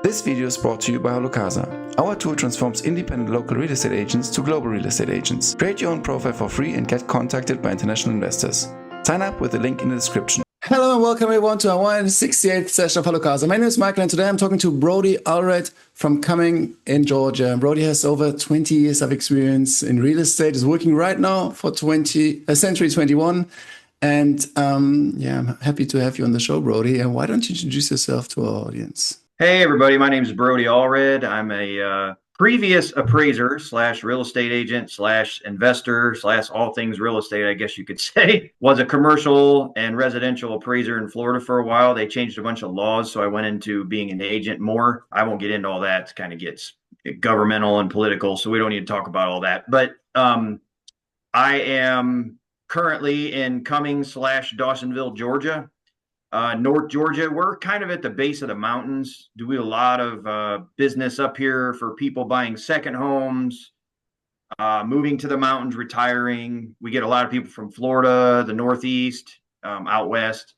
This video is brought to you by HalloCasa. Our tool transforms independent local real estate agents to global real estate agents. Create your own profile for free and get contacted by international investors. Sign up with the link in the description. Hello and welcome everyone to our 168th session of HalloCasa. My name is Michael and today I'm talking to Brodie Allred from Cumming in Georgia. Brodie has over 20 years of experience in real estate, is working right now for Century 21. And I'm happy to have you on the show, Brodie. And why don't you introduce yourself to our audience? Hey everybody, my name is Brodie Allred. I'm a previous appraiser / real estate agent / investor / all things real estate, I guess you could say. Was a commercial and residential appraiser in Florida for a while. They changed a bunch of laws, so I went into being an agent more. I won't get into all that. It kind of gets governmental and political, so we don't need to talk about all that. But I am currently in Cumming / Dawsonville, Georgia. North Georgia, we're kind of at the base of the mountains. Do a lot of business up here for people buying second homes, moving to the mountains, retiring. We get a lot of people from Florida, the Northeast, out west,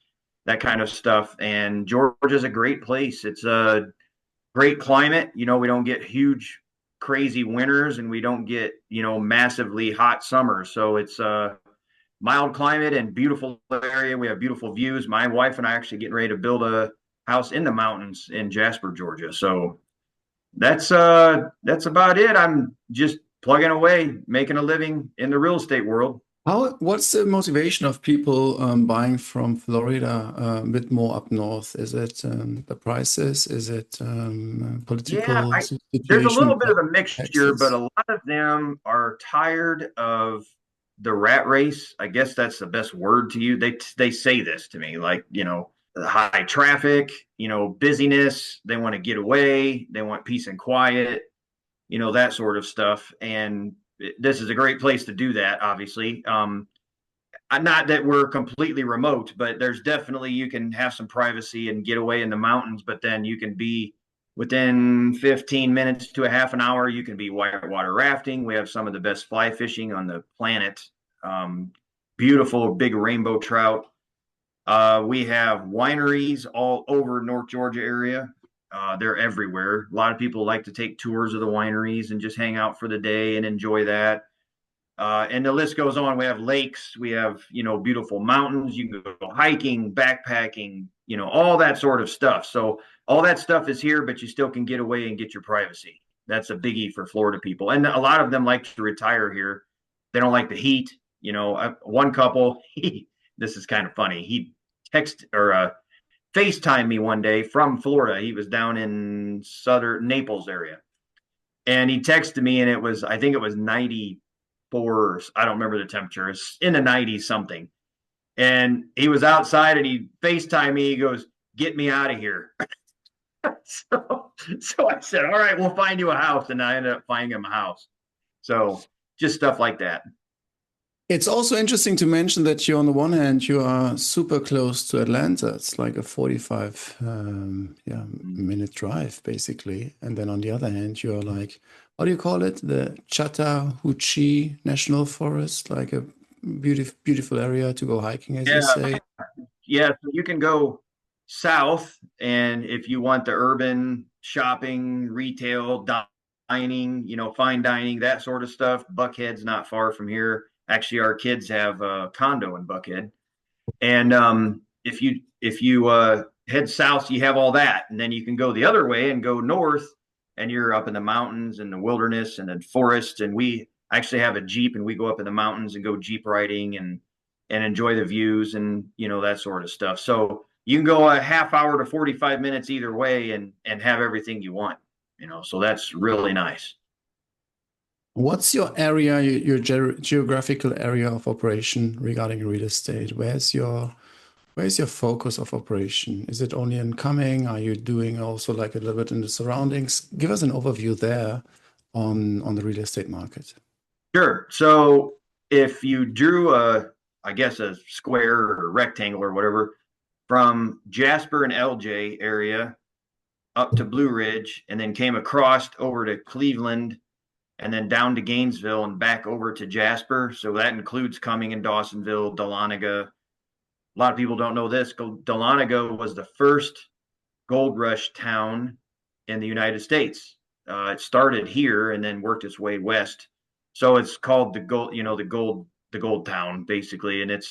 that kind of stuff. And Georgia's a great place. It's a great climate. You know, we don't get huge, crazy winters, and we don't get, massively hot summers. So it's mild climate and beautiful area. We have beautiful views. My wife and I are actually getting ready to build a house in the mountains in Jasper, Georgia. So that's about it. I'm just plugging away, making a living in the real estate world. What's the motivation of people buying from Florida a bit more up north? Is it the prices? Is it political situation? There's a little bit of a mixture, but a lot of them are tired of the rat race. I guess that's the best word to use. They say this to me, like, the high traffic, busyness. They want to get away. They want peace and quiet, that sort of stuff. And this is a great place to do that, obviously. Not that we're completely remote, but there's definitely, you can have some privacy and get away in the mountains, but then you can be within 15 minutes to a half an hour, you can be whitewater rafting. We have some of the best fly fishing on the planet. Beautiful big rainbow trout. We have wineries all over North Georgia area. They're everywhere. A lot of people like to take tours of the wineries and just hang out for the day and enjoy that. And the list goes on. We have lakes. We have, beautiful mountains. You can go hiking, backpacking, all that sort of stuff. So all that stuff is here, but you still can get away and get your privacy. That's a biggie for Florida people. And a lot of them like to retire here. They don't like the heat. One couple, this is kind of funny. He FaceTimed me one day from Florida. He was down in southern Naples area. And he texted me, and I think it was 94. I don't remember the temperature. It's in the 90s something. And he was outside and he FaceTimed me. He goes, "Get me out of here." So I said, "All right, we'll find you a house." And I ended up finding him a house. So just stuff like that. It's also interesting to mention that you, on the one hand, you are super close to Atlanta. It's like a 45 minute drive, basically. And then on the other hand, you're like, what do you call it? The Chattahoochee National Forest, like a beautiful area to go hiking, as you say. Yeah, so you can go south, and if you want the urban shopping, retail, dining, fine dining, that sort of stuff, Buckhead's not far from here. Actually, our kids have a condo in Buckhead. And if you head south, you have all that. And then you can go the other way and go north, and you're up in the mountains and the wilderness and the forest. And we actually have a Jeep, and we go up in the mountains and go Jeep riding and enjoy the views and, that sort of stuff. So you can go a half hour to 45 minutes either way and have everything you want, so that's really nice. What's your area, your geographical area of operation regarding real estate? Where's your focus of operation? Is it only in Cumming? Are you doing also like a little bit in the surroundings? Give us an overview there on the real estate market. Sure. So if you drew a square or rectangle or whatever from Jasper and LJ area up to Blue Ridge, and then came across over to Cleveland, and then down to Gainesville and back over to Jasper. So that includes Cumming and Dawsonville, Dahlonega. A lot of people don't know this. Dahlonega was the first gold rush town in the United States. It started here and then worked its way west. So it's called the gold, the gold town basically. And it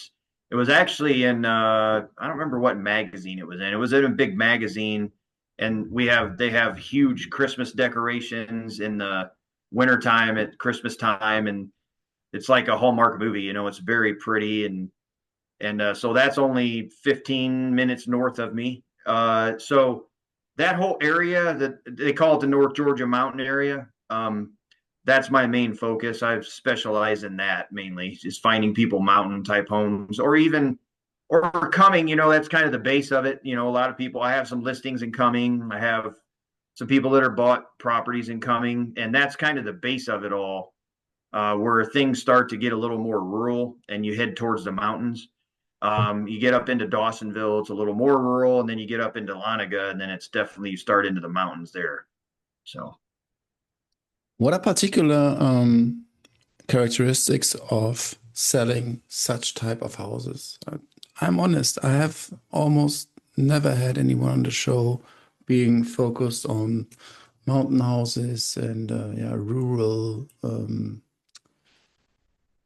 was actually in, I don't remember what magazine it was in. It was in a big magazine, and they have huge Christmas decorations in the wintertime at Christmas time. And it's like a Hallmark movie, it's very pretty. And so that's only 15 minutes north of me. So that whole area, that they call it the North Georgia Mountain area, that's my main focus. I've specialized in that mainly, just finding people mountain type homes, or Cumming. That's kind of the base of it. A lot of people. I have some listings in Cumming. I have some people that are bought properties in Cumming, and that's kind of the base of it all. Where things start to get a little more rural and you head towards the mountains. You get up into Dawsonville, it's a little more rural, and then you get up into Lanaga, and then it's definitely, you start into the mountains there. So, what are particular characteristics of selling such type of houses? I'm honest, I have almost never had anyone on the show being focused on mountain houses and rural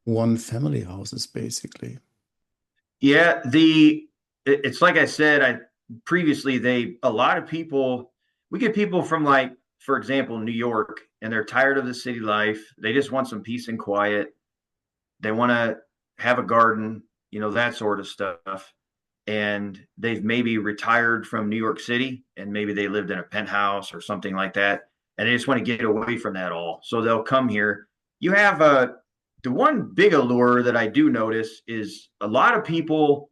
one family houses, basically. Yeah, it's like I said, previously, a lot of people, we get people from, like, for example, New York, and they're tired of the city life. They just want some peace and quiet. They want to have a garden, that sort of stuff. And they've maybe retired from New York City, and maybe they lived in a penthouse or something like that, and they just want to get away from that all. So they'll come here. You have the one big allure that I do notice is a lot of people.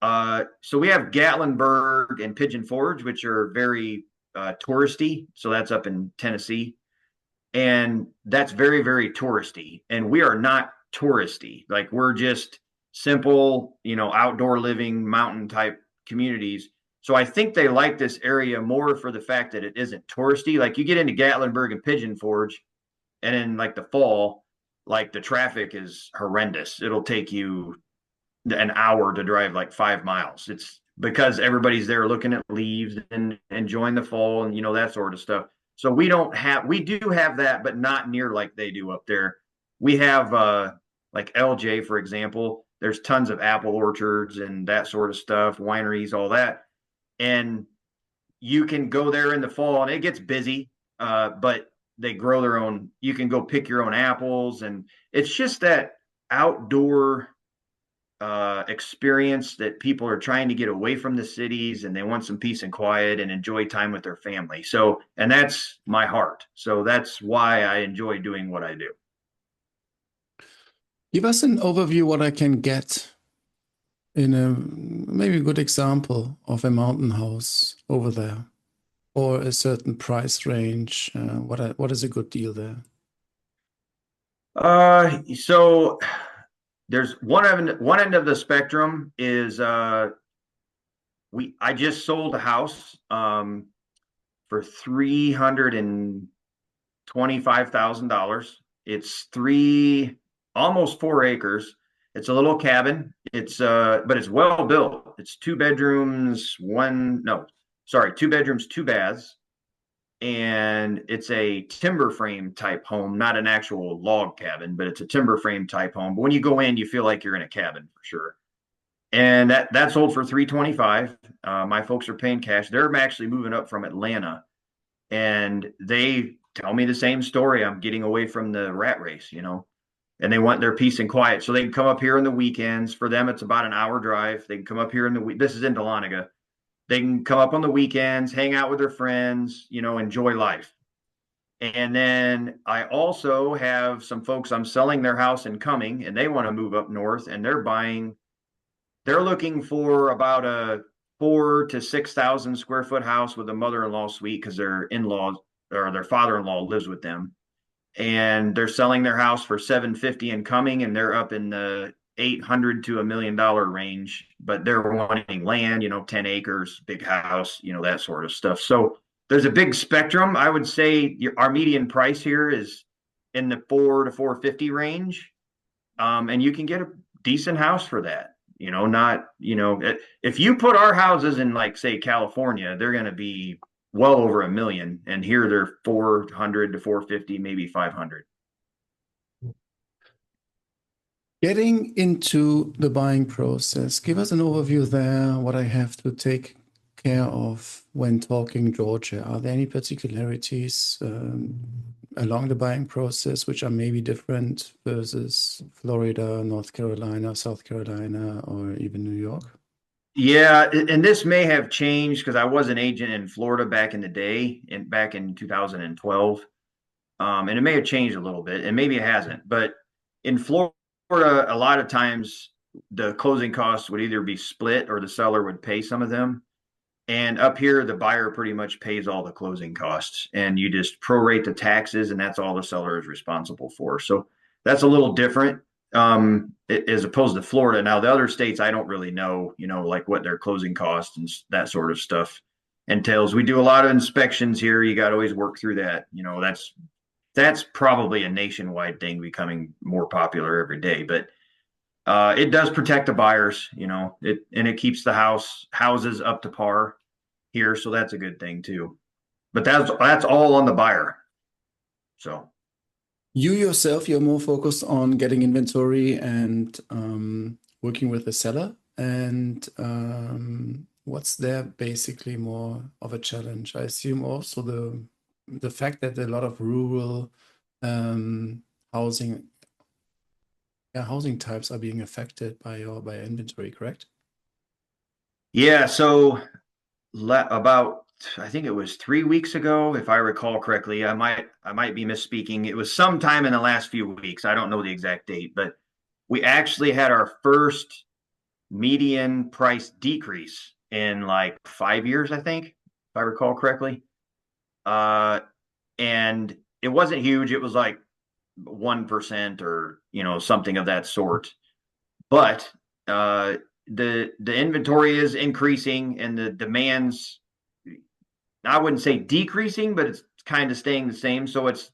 So we have Gatlinburg and Pigeon Forge, which are very touristy. So that's up in Tennessee. And that's very, very touristy. And we are not touristy. Like, we're just simple, outdoor living, mountain type communities. So I think they like this area more for the fact that it isn't touristy. Like, you get into Gatlinburg and Pigeon Forge, and in like the fall, like, the traffic is horrendous. It'll take you an hour to drive like 5 miles. It's because everybody's there looking at leaves and enjoying the fall and, that sort of stuff. So we do have that, but not near like they do up there. We have like LJ, for example, there's tons of apple orchards and that sort of stuff, wineries, all that. And you can go there in the fall and it gets busy, but they grow their own. You can go pick your own apples, and it's just that outdoor experience that people are trying to get away from the cities, and they want some peace and quiet and enjoy time with their family. So, and that's my heart. So that's why I enjoy doing what I do. Give us an overview what I can get in maybe a good example of a mountain house over there, or a certain price range. What is a good deal there? So there's one end of the spectrum is I just sold a house for $325,000. It's almost 4 acres. It's a little cabin. But it's well built. It's 2 bedrooms, 2 bedrooms, 2 baths. And it's a timber frame type home, not an actual log cabin, but it's a timber frame type home. But when you go in, you feel like you're in a cabin for sure. And that sold for $325,000. My folks are paying cash. They're actually moving up from Atlanta, and they tell me the same story. I'm getting away from the rat race, and they want their peace and quiet. So they can come up here on the weekends. For them, it's about an hour drive. They can come up here this is in Dahlonega. They can come up on the weekends, hang out with their friends, enjoy life. And then I also have some folks, I'm selling their house in Cumming, and they want to move up north, and they're looking for about a 4,000 to 6,000 square foot house with a mother-in-law suite, because their in-laws or their father-in-law lives with them. And they're selling their house for $750 in Cumming, and they're up in the $800,000 to $1 million range, but they're wanting land, 10 acres, big house, that sort of stuff. So there's a big spectrum. I would say our median price here is in the $400,000 to $450,000 range. And you can get a decent house for that, if you put our houses in, like, say, California, they're going to be well over $1 million, and here they're 400 to 450, maybe 500. Getting into the buying process, give us an overview there, what I have to take care of when talking Georgia. Are there any particularities along the buying process which are maybe different versus Florida, North Carolina, South Carolina, or even New York? Yeah, and this may have changed because I was an agent in Florida back in the day, and back in 2012. And it may have changed a little bit, and maybe it hasn't. But in Florida, a lot of times the closing costs would either be split or the seller would pay some of them. And up here, the buyer pretty much pays all the closing costs, and you just prorate the taxes, and that's all the seller is responsible for. So that's a little different as opposed to Florida. Now, the other states, I don't really know, like what their closing costs and that sort of stuff entails. We do a lot of inspections here. You got to always work through that. That's probably a nationwide thing, becoming more popular every day. But it does protect the buyers, and it keeps the houses up to par here, so that's a good thing too. But that's all on the buyer. So you yourself, you're more focused on getting inventory and working with the seller. And what's there basically more of a challenge? I assume also the fact that a lot of rural housing types are being affected by inventory, correct? Yeah, so about, I think it was 3 weeks ago, if I recall correctly. I might be misspeaking. It was sometime in the last few weeks. I don't know the exact date, but we actually had our first median price decrease in like 5 years, I think, if I recall correctly. And it wasn't huge. It was like 1% or something of that sort. But the inventory is increasing, and the demands, I wouldn't say decreasing, but it's kind of staying the same. So it's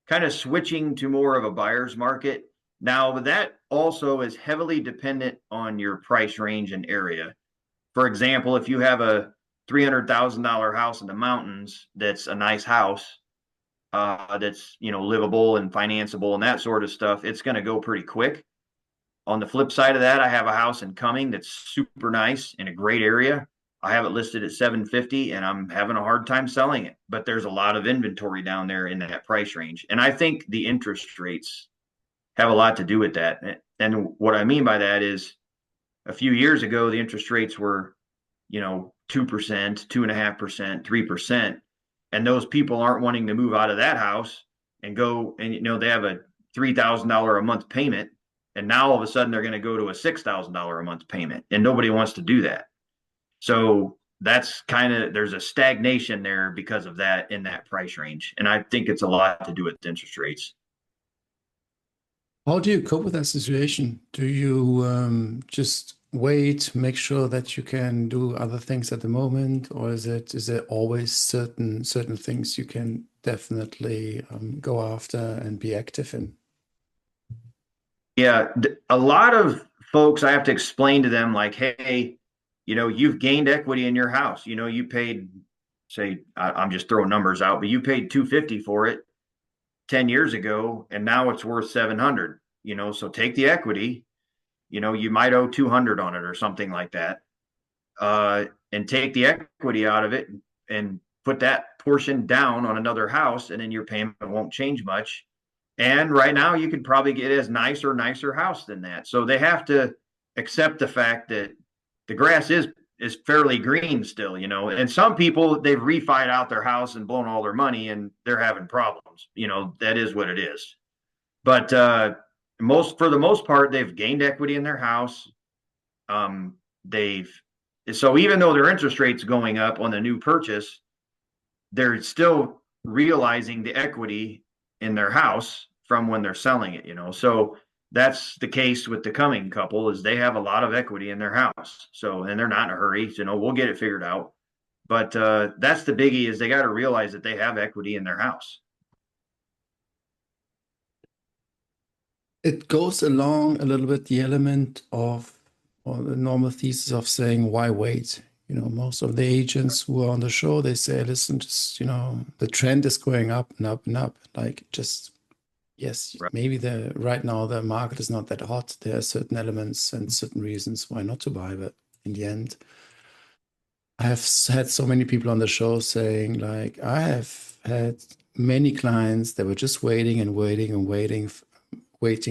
kind of switching to more of a buyer's market. Now, that also is heavily dependent on your price range and area. For example, if you have a $300,000 house in the mountains that's a nice house, that's livable and financeable and that sort of stuff, it's going to go pretty quick. On the flip side of that, I have a house in Cumming that's super nice in a great area. I have it listed at $750, and I'm having a hard time selling it. But there's a lot of inventory down there in that price range, and I think the interest rates have a lot to do with that. And what I mean by that is, a few years ago, the interest rates were 2%, 2.5%, 3%. And those people aren't wanting to move out of that house and go, and they have a $3,000 a month payment, and now all of a sudden they're going to go to a $6,000 a month payment, and nobody wants to do that. So that's there's a stagnation there because of that in that price range, and I think it's a lot to do with interest rates. How do you cope with that situation? Do you just wait, make sure that you can do other things at the moment, or is there always certain things you can definitely go after and be active in? Yeah, a lot of folks, I have to explain to them, like, hey, you've gained equity in your house. You paid, say, I'm just throwing numbers out, but you paid $250 for it 10 years ago, and now it's worth $700. So take the equity. You might owe $200 on it or something like that, and take the equity out of it and put that portion down on another house, and then your payment won't change much. And right now, you could probably get a nicer house than that. So they have to accept the fact that the grass is fairly green still, And some people, they've refied out their house and blown all their money, and they're having problems. That is what it is. But for the most part, they've gained equity in their house. So even though their interest rate's going up on the new purchase, they're still realizing the equity in their house from when they're selling it, So that's the case with the Cumming couple, is they have a lot of equity in their house. So, and they're not in a hurry, we'll get it figured out. But that's the biggie, is they got to realize that they have equity in their house. It goes along a little bit the element of, or the normal thesis of saying, why wait? most of the agents who are on the show, they say, listen, just, the trend is going up and up and up. Like, just, yes, Right. maybe right now the market is not that hot. There are certain elements and certain reasons why not to buy, but in the end, I have had so many people on the show saying, like, I have had many clients that were just waiting and waiting and waiting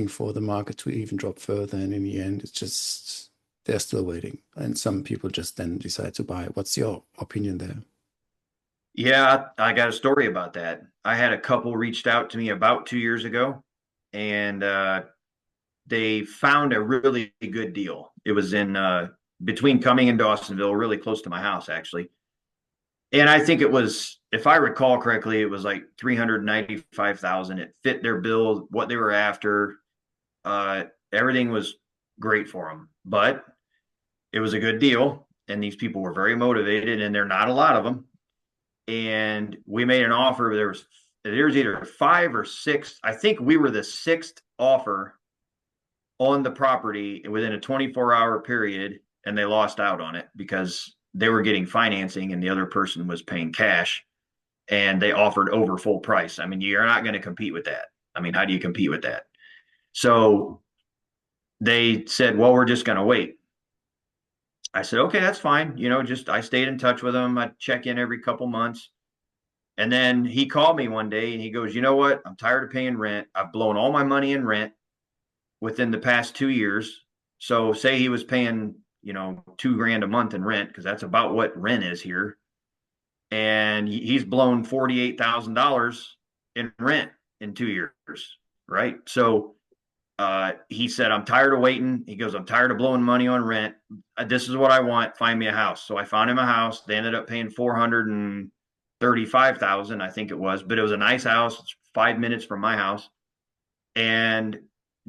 for the market to even drop further. And in the end, it's just, they're still waiting. And some people just then decide to buy. What's your opinion there? Yeah, I got a story about that. I had a couple reached out to me about 2 years ago, and they found a really good deal. It was in between Cumming and Dawsonville, really close to my house, actually. And I think it was, if I recall correctly, it was like 395,000. It fit their bill, what they were after. Everything was great for them, but it was a good deal. And these people were very motivated, and there are not a lot of them. And we made an offer. There was either 5 or 6. I think we were the 6th offer on the property within a 24-hour period, and they lost out on it because they were getting financing and the other person was paying cash, and they offered over full price. I mean, you're not going to compete with that. I mean, how do you compete with that? So they said, well, we're just going to wait. I said, okay, that's fine. I stayed in touch with them. I check in every couple months. And then he called me one day and he goes, you know what? I'm tired of paying rent. I've blown all my money in rent within the past 2 years. So say he was paying, $2,000 a month in rent, because that's about what rent is here. And he's blown $48,000 in rent in 2 years. Right. So he said, I'm tired of waiting. He goes, I'm tired of blowing money on rent. This is what I want. Find me a house. So I found him a house. They ended up paying $435,000, I think it was, but it was a nice house. It's 5 minutes from my house. And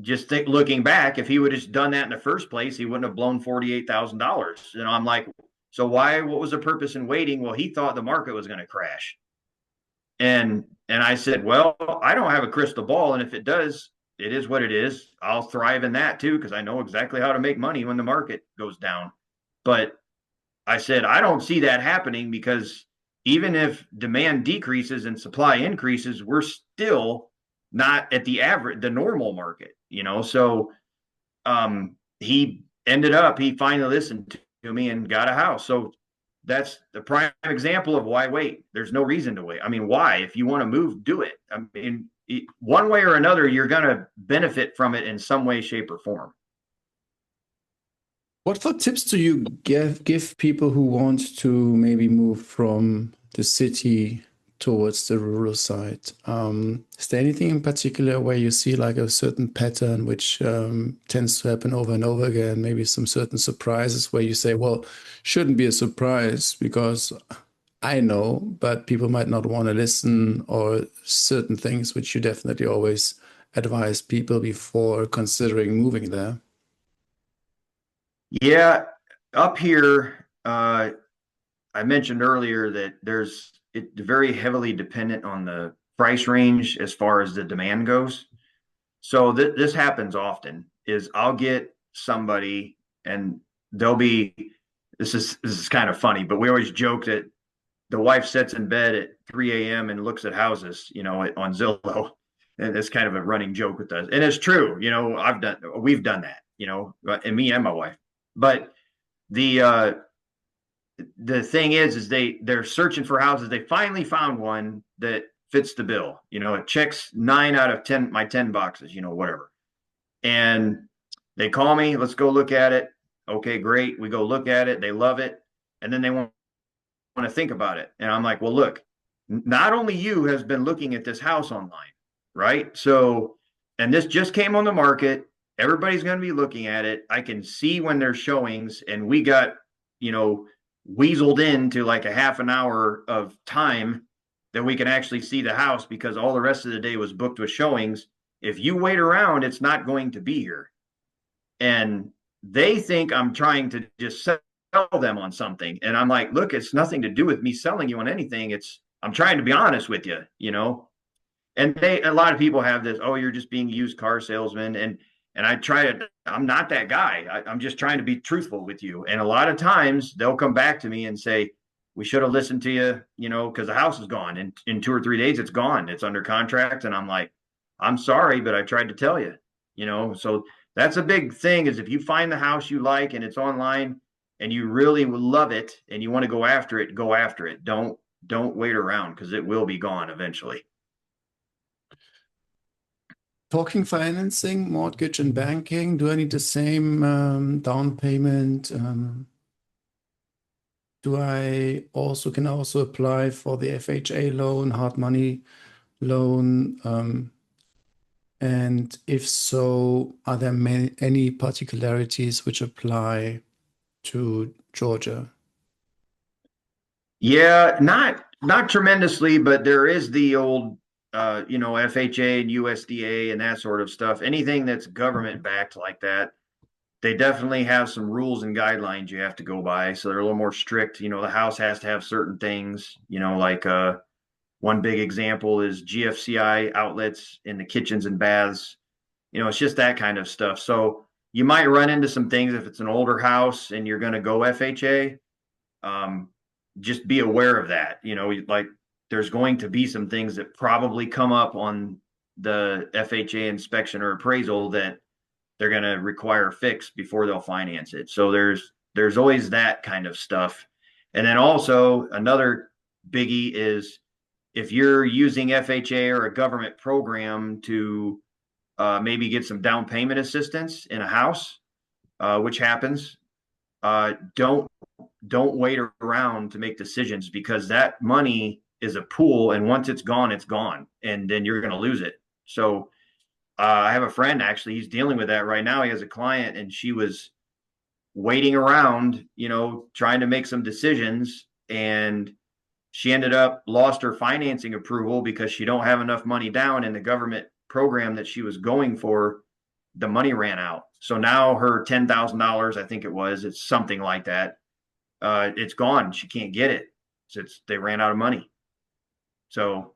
just looking back, if he would have done that in the first place, he wouldn't have blown $48,000. I'm like, so what was the purpose in waiting? Well, he thought the market was going to crash. And I said, well, I don't have a crystal ball. And if it does, it is what it is. I'll thrive in that too, because I know exactly how to make money when the market goes down. But I said, I don't see that happening, because even if demand decreases and supply increases, we're still not at the normal market, So he finally listened to me and got a house. So that's the prime example of why wait. There's no reason to wait. I mean, why? If you want to move, do it. I mean, one way or another, you're going to benefit from it in some way, shape, or form. What tips do you give people who want to maybe move from the city towards the rural side? Is there anything in particular where you see like a certain pattern which tends to happen over and over again? Maybe some certain surprises where you say, well, shouldn't be a surprise because I know, but people might not want to listen, or certain things which you definitely always advise people before considering moving there? Yeah, up here, I mentioned earlier that it's very heavily dependent on the price range as far as the demand goes. So this happens often. Is I'll get somebody and this is kind of funny, but we always joke that the wife sits in bed at 3 a.m. and looks at houses, on Zillow. And it's kind of a running joke with us. And it's true, we've done that, and me and my wife. But the thing is they're searching for houses. They finally found one that fits the bill. It checks 9 out of 10, my 10 boxes, whatever. And they call me, let's go look at it. Okay, great. We go look at it. They love it. And then they want to think about it. And I'm like, well, look, not only you has been looking at this house online, right? So, and this just came on the market. Everybody's going to be looking at it. I can see when there's showings, and we got, weaseled into like a half an hour of time that we can actually see the house, because all the rest of the day was booked with showings. If you wait around, it's not going to be here. And they think I'm trying to just sell them on something. And I'm like, look, it's nothing to do with me selling you on anything. I'm trying to be honest with you, And a lot of people have this, oh, you're just being used car salesman. And And I'm not that guy. I'm just trying to be truthful with you. And a lot of times they'll come back to me and say, we should have listened to you, because the house is gone. And in 2 or 3 days, it's gone. It's under contract. And I'm like, I'm sorry, but I tried to tell you, So that's a big thing, is if you find the house you like and it's online and you really love it and you want to go after it, go after it. Don't wait around, because it will be gone eventually. Talking financing, mortgage and banking, do I need the same down payment? Can I also apply for the FHA loan, hard money loan? And if so, are there any particularities which apply to Georgia? Yeah, not tremendously, but there is the old FHA and USDA and that sort of stuff. Anything that's government backed like that, they definitely have some rules and guidelines you have to go by. So they're a little more strict. The house has to have certain things, like one big example is GFCI outlets in the kitchens and baths. It's just that kind of stuff. So you might run into some things if it's an older house and you're going to go FHA. Just be aware of that. Like there's going to be some things that probably come up on the FHA inspection or appraisal that they're going to require fixed before they'll finance it. So there's always that kind of stuff. And then also another biggie is if you're using FHA or a government program to maybe get some down payment assistance in a house, which happens, don't wait around to make decisions, because that money is a pool, and once it's gone, and then you're going to lose it. So I have a friend, actually, he's dealing with that right now. He has a client, and she was waiting around, trying to make some decisions, and she ended up lost her financing approval because she don't have enough money down in the government program that she was going for. The money ran out. So now her $10,000, I think it's something like that. It's gone. She can't get it. They ran out of money. So,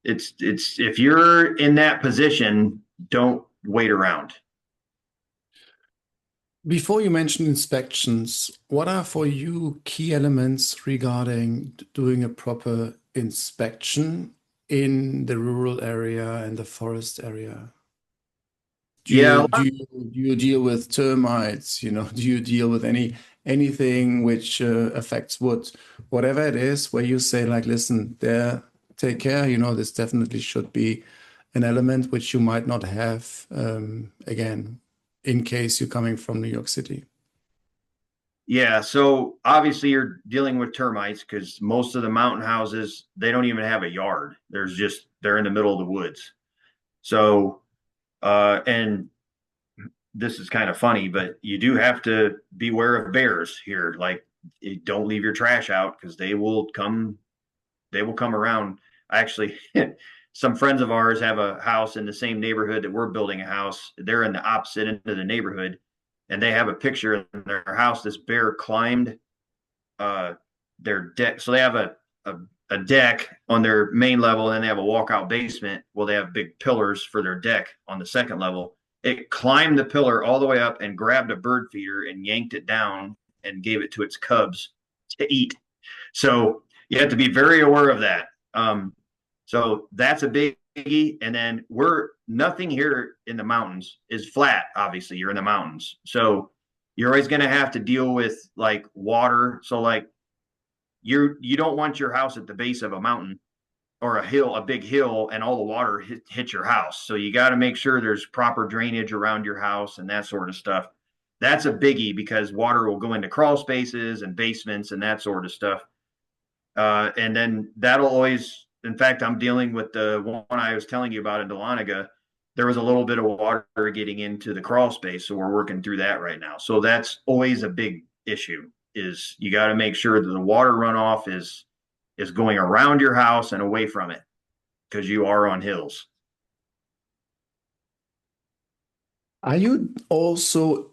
it's if you're in that position, don't wait around. Before you mention inspections, what are for you key elements regarding doing a proper inspection in the rural area and the forest area? Do you deal with termites? Do you deal with anything which affects wood, whatever it is, where you say like, listen, there, take care. This definitely should be an element which you might not have again, in case you're coming from New York City. Yeah, so obviously you're dealing with termites, because most of the mountain houses, they don't even have a yard. They're in the middle of the woods. So, and this is kind of funny, but you do have to beware of bears here. Like, don't leave your trash out, because they will come around. Actually, some friends of ours have a house in the same neighborhood that we're building a house. They're in the opposite end of the neighborhood, and they have a picture in their house. This bear climbed their deck. So they have a deck on their main level, and then they have a walkout basement. Well, they have big pillars for their deck on the second level. It climbed the pillar all the way up and grabbed a bird feeder and yanked it down and gave it to its cubs to eat. So you have to be very aware of that. So that's a biggie. And then nothing here in the mountains is flat. Obviously, you're in the mountains. So you're always going to have to deal with like water. So like you don't want your house at the base of a mountain or a big hill, and all the water hit your house. So you got to make sure there's proper drainage around your house and that sort of stuff. That's a biggie, because water will go into crawl spaces and basements and that sort of stuff. And then that'll always, in fact, I'm dealing with the one I was telling you about in Dahlonega. There was a little bit of water getting into the crawl space. So we're working through that right now. So that's always a big issue, is you got to make sure that the water runoff is going around your house and away from it, because you are on hills. Are you also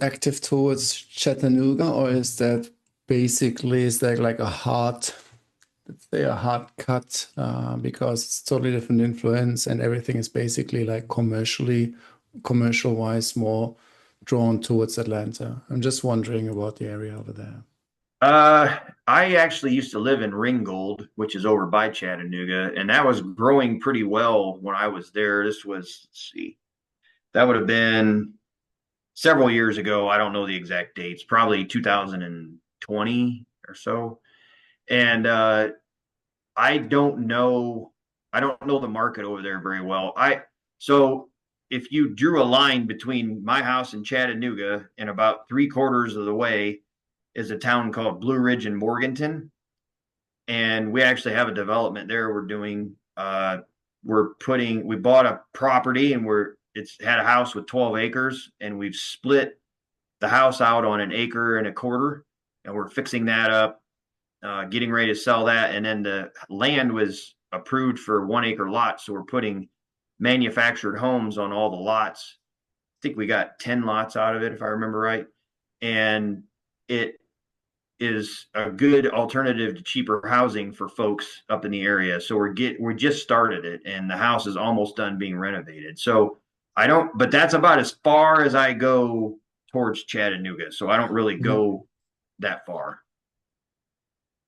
active towards Chattanooga, or is that basically, like a hard cut because it's totally different influence and everything is basically like commercially commercial wise more drawn towards Atlanta? I'm just wondering about the area over there. I actually used to live in Ringgold, which is over by Chattanooga, and that was growing pretty well when I was there. This was, let's see, that would have been several years ago. I don't know the exact dates, probably 2020 or so. And I don't know the market over there very well. So if you drew a line between my house and Chattanooga, and about 3/4 of the way is a town called Blue Ridge in Morganton. And we actually have a development there we're doing. We bought a property, and it's had a house with 12 acres, and we've split the house out on 1.25 acres, and we're fixing that up, getting ready to sell that. And then the land was approved for 1-acre lots, so we're putting manufactured homes on all the lots. I think we got 10 lots out of it, if I remember right. And it is a good alternative to cheaper housing for folks up in the area. So we just started it, and the house is almost done being renovated. So but that's about as far as I go towards Chattanooga. So I don't really go that far.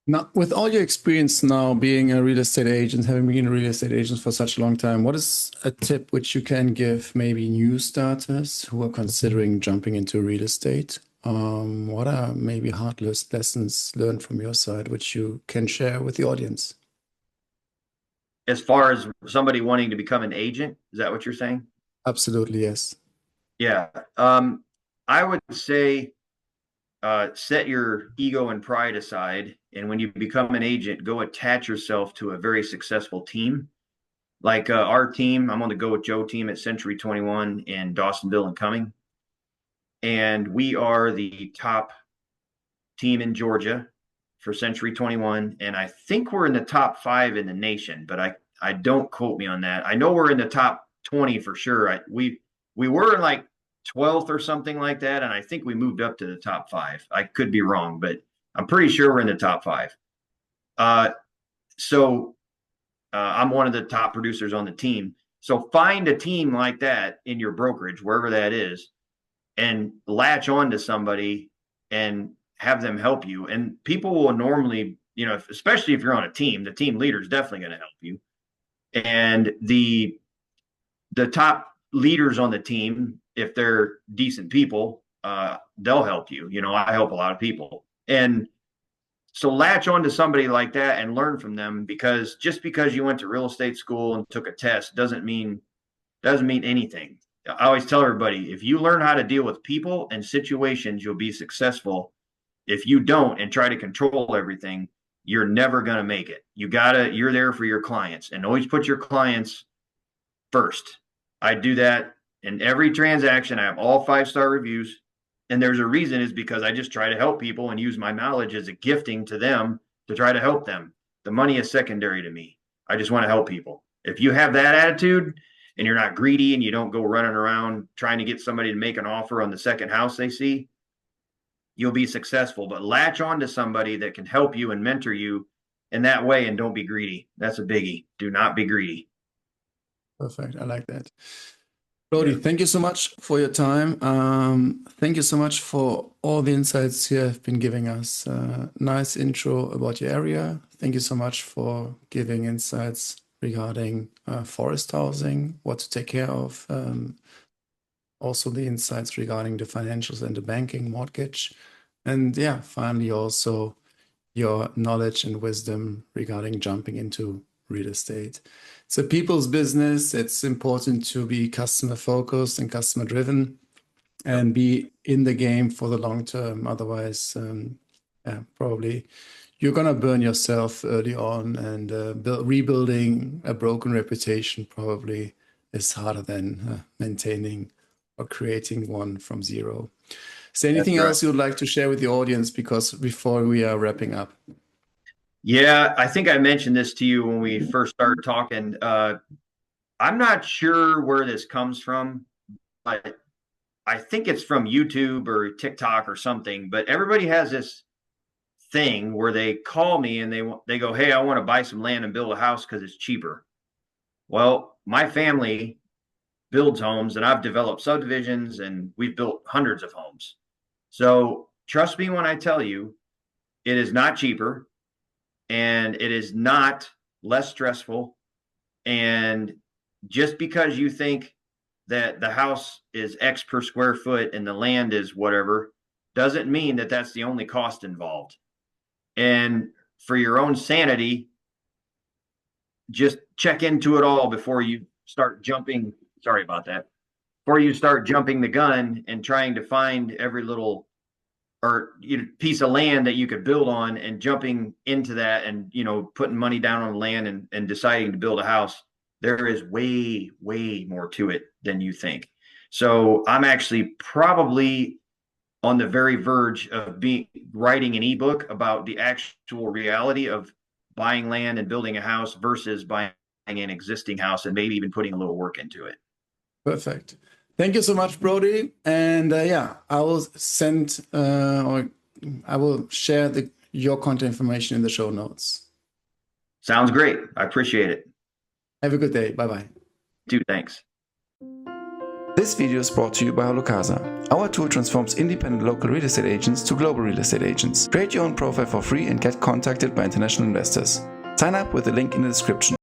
Now, with all your experience now being a real estate agent, having been a real estate agent for such a long time, what is a tip which you can give maybe new starters who are considering jumping into real estate? What are maybe hard lessons learned from your side, which you can share with the audience? As far as somebody wanting to become an agent, is that what you're saying? Absolutely, yes. Yeah. I would say set your ego and pride aside. And when you become an agent, go attach yourself to a very successful team. Like our team, I'm on the Go With Joe team at Century 21 in Dawsonville and Cumming. And we are the top team in Georgia for Century 21. And I think we're in the top 5 in the nation, but I don't quote me on that. I know we're in the top 20 for sure. We were in like 12th or something like that. And I think we moved up to the top 5. I could be wrong, but I'm pretty sure we're in the top 5. So I'm one of the top producers on the team. So find a team like that in your brokerage, wherever that is, and latch on to somebody and have them help you. And people will normally, especially if you're on a team, the team leader is definitely going to help you. And the top leaders on the team, if they're decent people, they'll help you. I help a lot of people. And so latch on to somebody like that and learn from them, because just because you went to real estate school and took a test doesn't mean anything. I always tell everybody, if you learn how to deal with people and situations, you'll be successful. If you don't and try to control everything, you're never going to make it. You're there for your clients, and always put your clients first. I do that in every transaction. I have all 5-star reviews, and there's a reason, is because I just try to help people and use my knowledge as a gifting to them to try to help them. The money is secondary to me. I just want to help people. If you have that attitude, and you're not greedy, and you don't go running around trying to get somebody to make an offer on the second house they see, you'll be successful. But latch on to somebody that can help you and mentor you in that way, and don't be greedy. That's a biggie. Do not be greedy. Perfect. I like that. Brodie, thank you so much for your time. Thank you so much for all the insights you have been giving us. Nice intro about your area. Thank you so much for giving insights regarding forest housing, what to take care of. Also the insights regarding the financials and the banking mortgage. And yeah, finally also your knowledge and wisdom regarding jumping into real estate. It's a people's business. It's important to be customer focused and customer driven and be in the game for the long term. Otherwise, probably you're going to burn yourself early on, and rebuilding a broken reputation probably is harder than maintaining or creating one from zero. Is there anything else you would like to share with the audience before we are wrapping up? Yeah, I think I mentioned this to you when we first started talking. I'm not sure where this comes from, but I think it's from YouTube or TikTok or something. But everybody has this thing where they call me and they go, "Hey, I want to buy some land and build a house because it's cheaper." Well, my family builds homes, and I've developed subdivisions, and we've built hundreds of homes. So trust me when I tell you, it is not cheaper, and it is not less stressful. And just because you think that the house is X per square foot and the land is whatever, doesn't mean that that's the only cost involved. And for your own sanity, just check into it all before you start jumping. Sorry about that. Before you start jumping the gun and trying to find every little piece of land that you could build on, and jumping into that and, putting money down on land and deciding to build a house. There is way, way more to it than you think. So I'm actually probably on the very verge of writing an ebook about the actual reality of buying land and building a house versus buying an existing house and maybe even putting a little work into it. Perfect. Thank you so much, Brodie. And I will send or I will share your contact information in the show notes. Sounds great. I appreciate it. Have a good day. Bye-bye. Dude, thanks. This video is brought to you by HalloCasa. Our tool transforms independent local real estate agents to global real estate agents. Create your own profile for free and get contacted by international investors. Sign up with the link in the description.